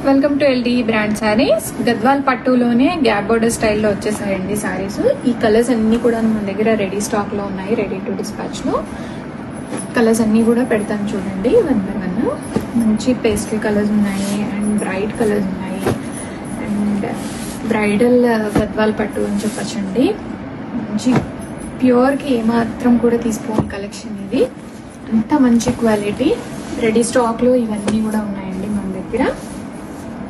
Welcome to LD brand sarees. Gadwal పట్టులోనే gap border స్టైల్లో వచ్చేసాయండి శారీస్. ఈ కలర్స్ అన్ని కూడా మన దగ్గర రెడీ స్టాక్ లో ఉన్నాయి, రెడీ టు డిస్పాచ్ లో. కలర్స్ అన్ని కూడా పెడతాను చూడండి, 1 by 1. మంచి పేస్టల్ కలర్స్ ఉన్నాయి అండ్ బ్రైట్ కలర్స్ ఉన్నాయి అండ్ బ్రైడల్ గద్వాల్ పట్టు అని చెప్పచ్చండి. మంచి ప్యూర్కి ఏమాత్రం కూడా తీసుకోని కలెక్షన్ ఇది. అంత మంచి క్వాలిటీ రెడీ స్టాక్లో ఇవన్నీ కూడా ఉన్నాయండి మన దగ్గర.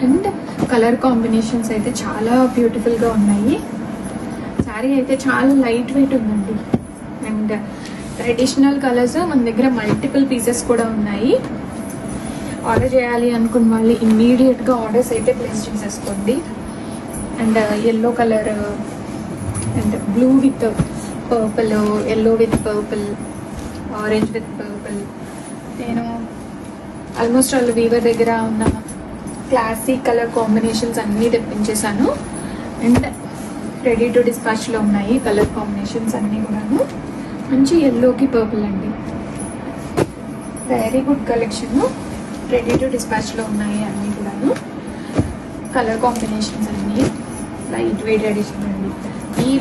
అండ్ కలర్ కాంబినేషన్స్ అయితే చాలా బ్యూటిఫుల్గా ఉన్నాయి. శారీ అయితే చాలా లైట్ వెయిట్ ఉందండి అండ్ ట్రెడిషనల్ కలర్స్ మన దగ్గర మల్టిపుల్ పీసెస్ కూడా ఉన్నాయి. ఆర్డర్ చేయాలి అనుకున్న వాళ్ళు ఇమ్మీడియట్గా ఆర్డర్స్ అయితే ప్లేస్ చేసేసుకోండి. And yellow colour and blue with purple, yellow with purple, orange with purple. నేను ఆల్మోస్ట్ వాళ్ళు వీవర్ దగ్గర ఉన్న క్లాసిక్ కలర్ కాంబినేషన్స్ అన్నీ తెప్పించేసాను అండ్ రెడీ టు డిస్పాచ్లో ఉన్నాయి కలర్ కాంబినేషన్స్ అన్నీ కూడాను. మంచి ఎల్లోకి పర్పుల్ అండి, very good collection. Ready to డిస్పాచ్లో ఉన్నాయి అన్నీ కూడాను. కలర్ కాంబినేషన్స్ అన్నీ లైట్ వెయిట్ ఎడిషన్ అండి. ఈ